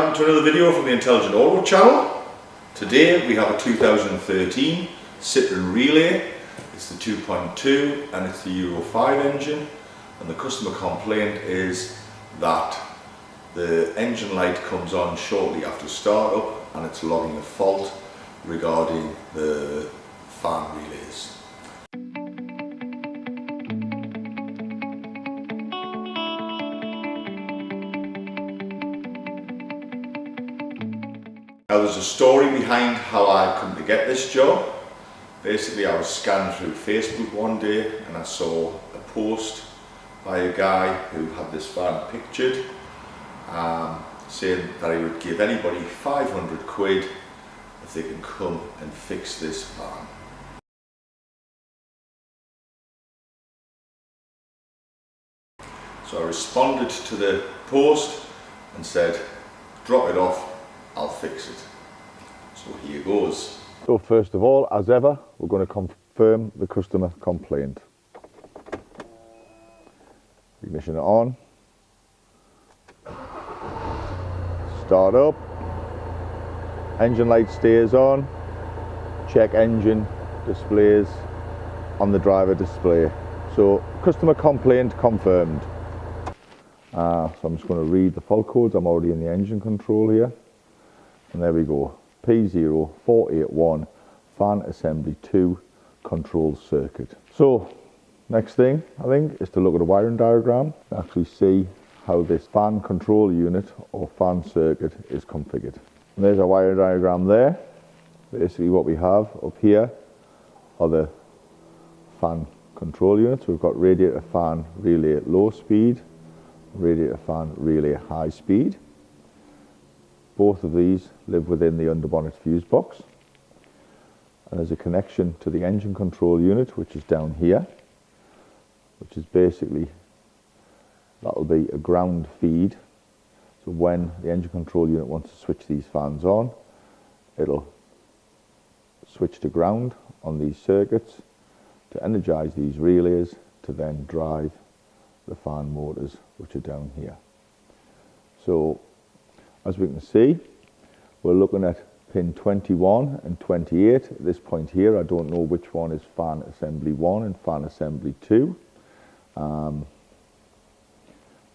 welcome to another video from the Intelligent Auto channel. Today we have a 2013 Citroen Relay. It's the 2.2 and it's the Euro 5 engine, and the customer complaint is that the engine light comes on shortly after startup and it's logging a fault regarding the fan relays. Now there's a story behind how I come to get this job. Basically I was scanning through Facebook one day and I saw a post by a guy who had this van pictured, saying that he would give anybody 500 quid if they can come and fix this van. So I responded to the post and said, drop it off, I'll fix it. So here goes. So first of all, as ever, we're going to confirm the customer complaint. Ignition on. Start up. Engine light stays on. Check engine displays on the driver display. So customer complaint confirmed. So I'm just going to read the fault codes. I'm already in the engine control here. And there we go. P0481 fan assembly 2 control circuit. So next thing I think is to look at a wiring diagram and actually see how this fan control unit or fan circuit is configured. And there's a wiring diagram there. Basically what we have up here are the fan control units. We've got radiator fan relay at low speed, radiator fan relay at high speed. Both of these live within the underbonnet fuse box, and there's a connection to the engine control unit, which is down here, which is basically, that'll be a ground feed. So when the engine control unit wants to switch these fans on, it'll switch to ground on these circuits to energize these relays to then drive the fan motors, which are down here. So as we can see, we're looking at pin 21 and 28 at this point here. I don't know which one is fan assembly 1 and fan assembly 2.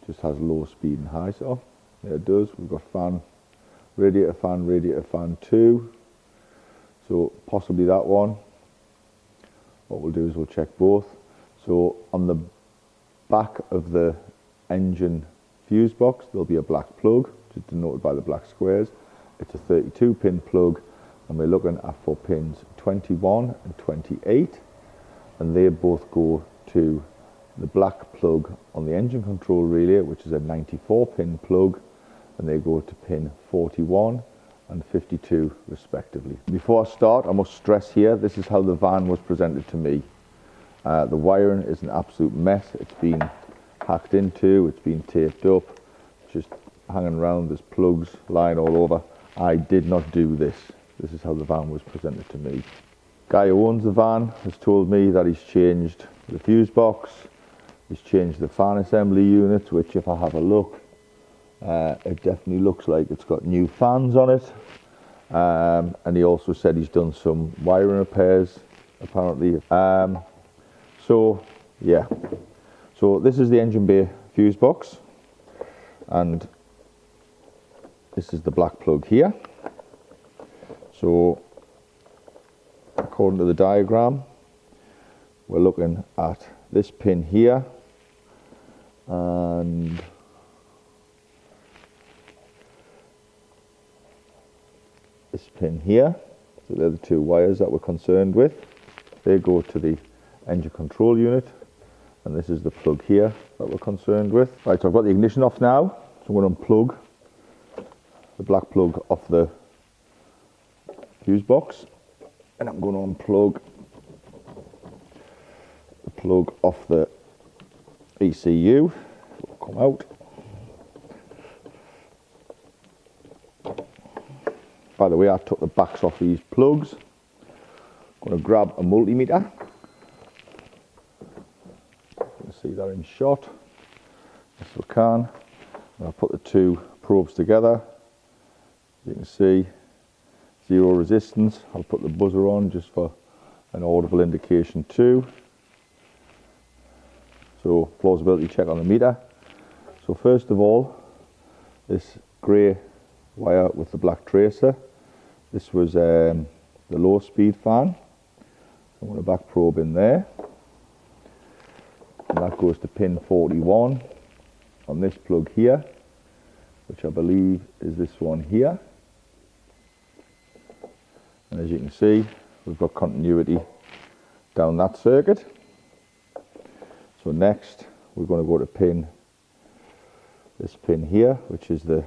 Just has low speed and high, so there it does. We've got radiator fan 2. So possibly that one. What we'll do is we'll check both. So on the back of the engine fuse box there'll be a black plug, which is denoted by the black squares. It's a 32 pin plug, and we're looking at for pins 21 and 28, and they both go to the black plug on the engine control relay, which is a 94 pin plug, and they go to pin 41 and 52 respectively. Before I start, I must stress here, this is how the van was presented to me. The wiring is an absolute mess. It's been hacked into, it's been taped up, just hanging around. There's plugs lying all over. I did not do this. This is how the van was presented to me. Guy who owns the van has told me that he's changed the fuse box, he's changed the fan assembly unit, which if I have a look, it definitely looks like it's got new fans on it. And he also said he's done some wiring repairs apparently. So yeah, so this is the engine bay fuse box, and this is the black plug here. So according to the diagram, we're looking at this pin here and this pin here. So they're the two wires that we're concerned with. They go to the engine control unit, and this is the plug here that we're concerned with. Right, so I've got the ignition off now, so I'm going to unplug the black plug off the fuse box, and I'm going to unplug the plug off the ECU. It'll come out. By the way, I took the backs off these plugs. I'm going to grab a multimeter. You can see that in shot. Yes, we can. I'll put the two probes together You can see 0 resistance. I'll put the buzzer on just for an audible indication too. So plausibility check on the meter. So first of all, this grey wire with the black tracer, this was the low speed fan. I'm going to back probe in there, and that goes to pin 41 on this plug here, which I believe is this one here. And as you can see, we've got continuity down that circuit. So next we're going to go to this pin here, which is the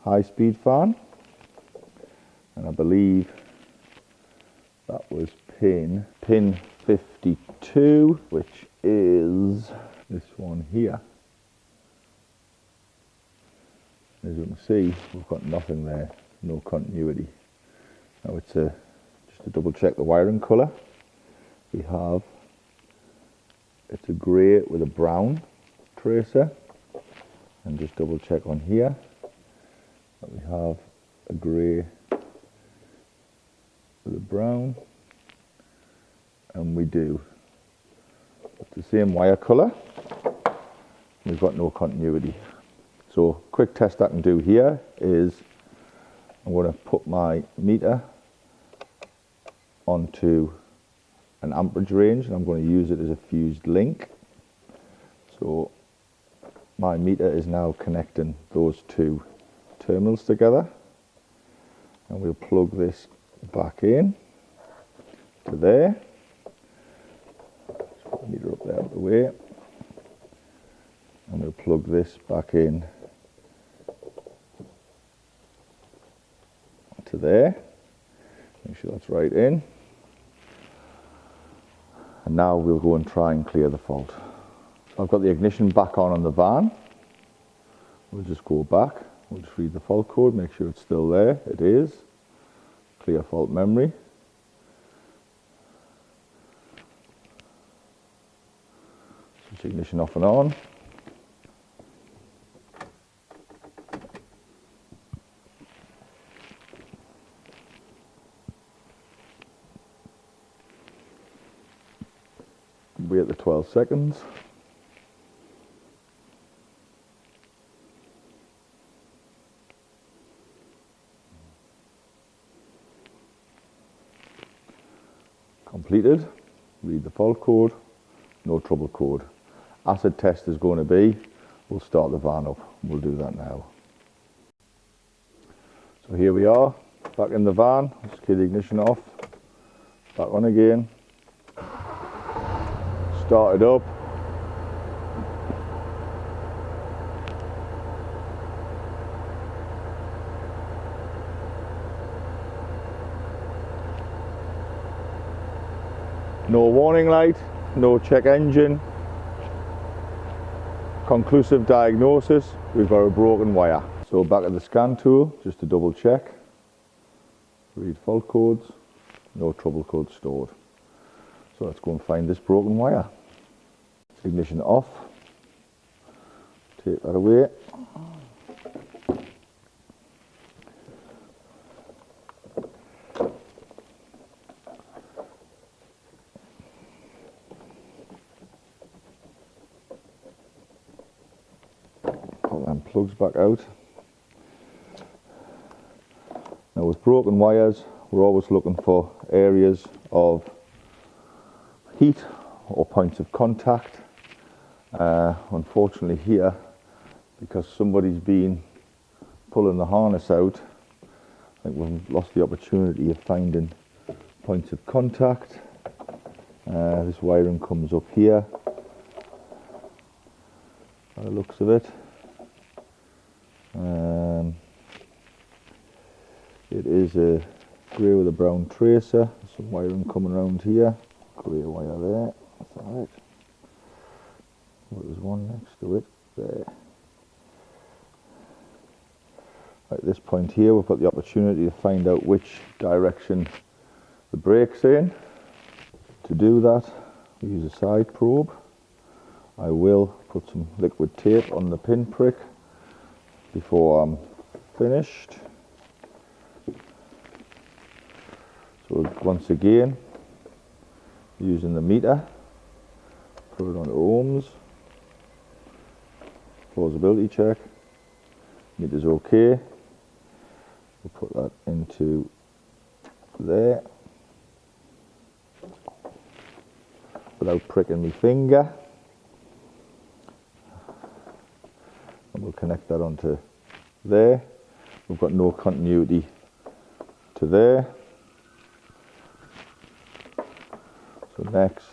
high speed fan, and I believe that was pin 52, which is this one here. As you can see, we've got nothing there, no continuity. Now just to double check the wiring colour, it's a grey with a brown tracer, and just double check on here that we have a grey with a brown, and we do. It's the same wire colour, we've got no continuity. So quick test I can do here is I'm going to put my meter onto an amperage range, and I'm going to use it as a fused link. So my meter is now connecting those two terminals together, and we'll plug this back in to there. Just put the meter up there out of the way, and we'll plug this back in to there. Make sure that's right in. And now we'll go and try and clear the fault. So I've got the ignition back on the van. We'll just go back. We'll just read the fault code, make sure it's still there. It is. Clear fault memory. Switch ignition off and on. Wait the 12 seconds. Completed. Read the fault code. No trouble code. Acid test is going to be, we'll start the van up. We'll do that now. So here we are, back in the van. Let's get the ignition off. Back on again. Start it up. No warning light, no check engine. Conclusive diagnosis, we've got a broken wire. So back at the scan tool, just to double check. Read fault codes, no trouble code stored. So let's go and find this broken wire. Ignition off. Take that away. Pull them plugs back out. Now with broken wires, we're always looking for areas of heat or points of contact. Unfortunately here, because somebody's been pulling the harness out, I think we've lost the opportunity of finding points of contact. This wiring comes up here by the looks of it. It is a grey with a brown tracer. Some wiring coming around here. Grey wire there. That's alright. There's one next to it there. At this point here, we've got the opportunity to find out which direction the brake's in. To do that, we use a side probe. I will put some liquid tape on the pinprick before I'm finished. So once again, using the meter, put it on ohms, plausibility check, meter's okay. We'll put that into there without pricking my finger, and we'll connect that onto there. We've got no continuity to there. So next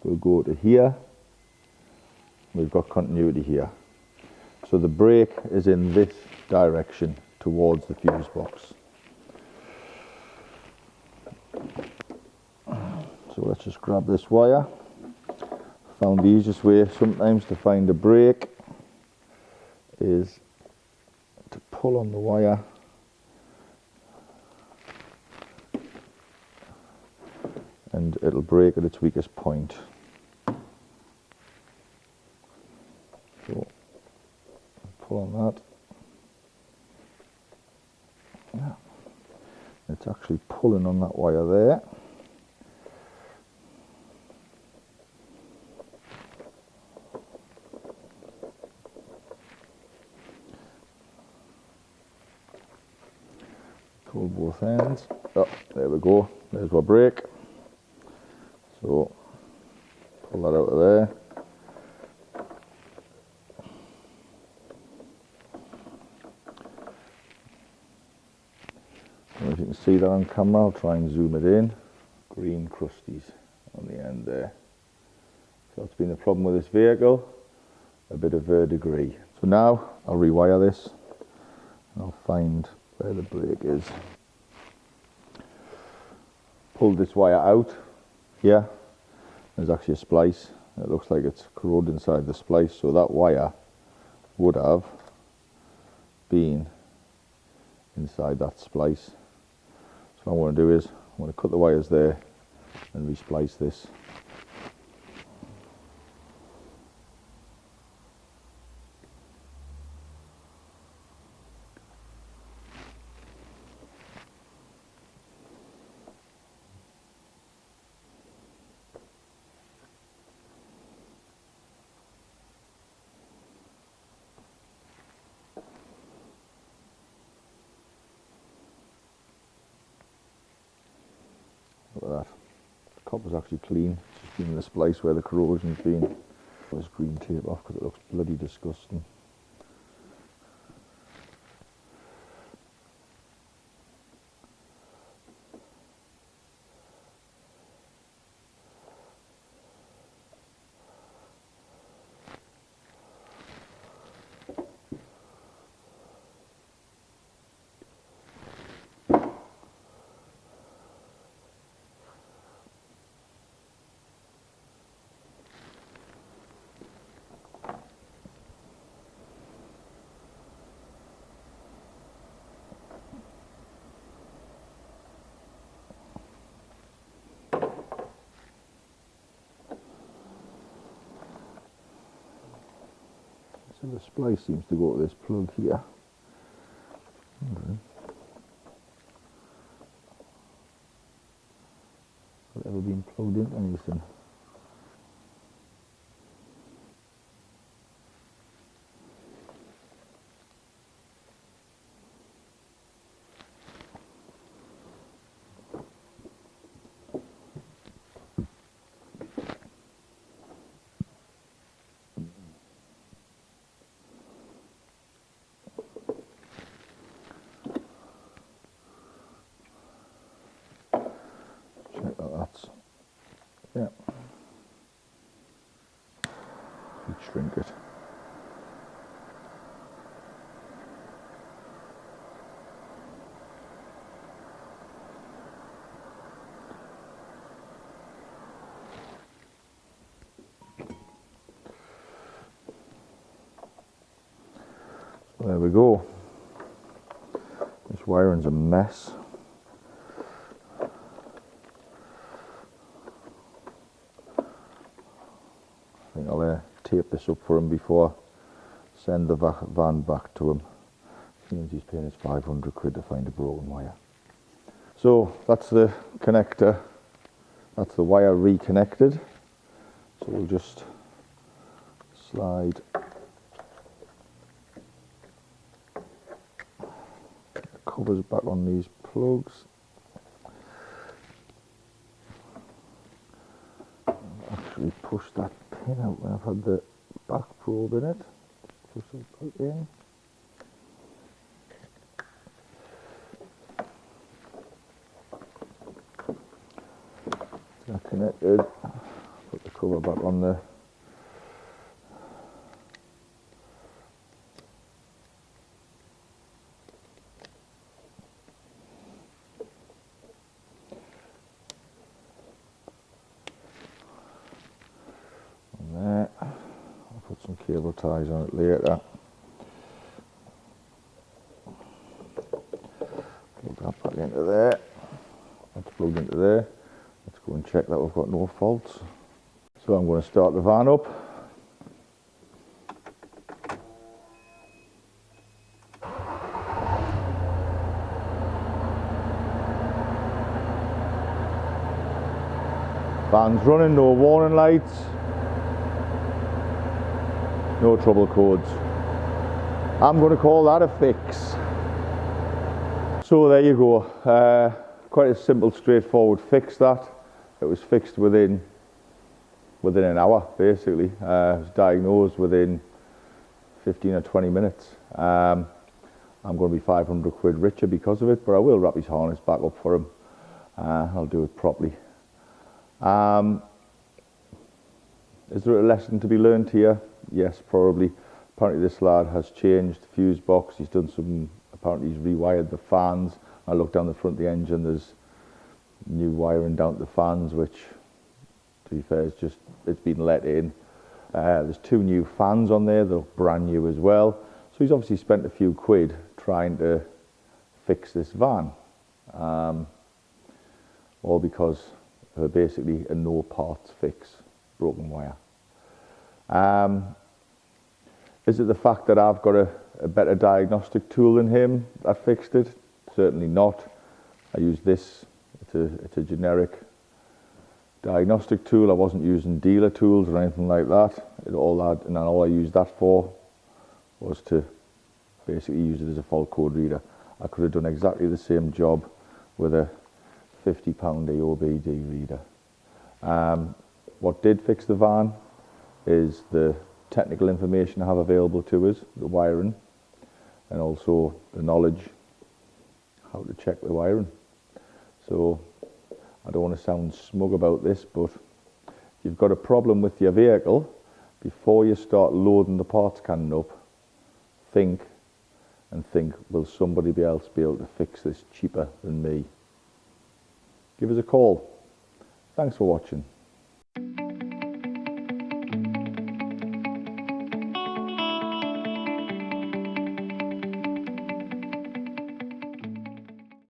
we'll go to here. We've got continuity here. So the brake is in this direction towards the fuse box. So let's just grab this wire. Found the easiest way sometimes to find a brake is to pull on the wire and it'll break at its weakest point. So pull on that. Yeah. It's actually pulling on that wire there. Pull both ends. Oh, there we go. There's our brake. So pull that out of there. And if you can see that on camera, I'll try and zoom it in. Green crusties on the end there. So that's been the problem with this vehicle, a bit of verdigris. So now I'll rewire this and I'll find where the brake is. Pull this wire out here. There's actually a splice. It looks like it's corroded inside the splice, so that wire would have been inside that splice. So what I want to do is I want to cut the wires there and resplice this. Look at that. The copper's actually clean. It's just been in the splice where the corrosion's been. Put this green tape off because it looks bloody disgusting. So the splice seems to go to this plug here. Has it ever been plugged into anything? Check that that's, yeah. Heat shrink it. So there we go. This wiring's a mess. I think I'll tape this up for him before I send the van back to him. He means he's paying us 500 quid to find a broken wire. So So that's the connector, that's the wire reconnected. So we'll just slide the covers back on these plugs. Actually push that pin out when I've had the back probe in it. Push it back in. That connected. Put the cover back on there. There. I'll put some cable ties on it later. Plug that back into there. That's plugged into there. Let's go and check that we've got no faults. So I'm going to start the van up. Van's running, no warning lights, no trouble codes. I'm going to call that a fix. So there you go. Quite a simple, straightforward fix that. It was fixed within an hour, basically. It was diagnosed within 15 or 20 minutes. I'm going to be 500 quid richer because of it, but I will wrap his harness back up for him. I'll do it properly. Is there a lesson to be learned here? Yes, probably. Apparently this lad has changed the fuse box. He's done some, apparently he's rewired the fans. I looked down the front of the engine, there's new wiring down to the fans, which, to be fair, it's been let in. There's 2 new fans on there, they're brand new as well. So he's obviously spent a few quid trying to fix this van. All because of basically a no parts fix, broken wire. Is it the fact that I've got a better diagnostic tool than him that fixed it? Certainly not. I use this, it's a generic diagnostic tool. I wasn't using dealer tools or anything like that. All I used that for was to basically use it as a fault code reader. I could have done exactly the same job with a £50 AOBD reader. What did fix the van is the technical information I have available to us, the wiring, and also the knowledge how to check the wiring. So I don't want to sound smug about this, but if you've got a problem with your vehicle, before you start loading the parts cannon up, think, will somebody else be able to fix this cheaper than me? Give us a call. Thanks for watching.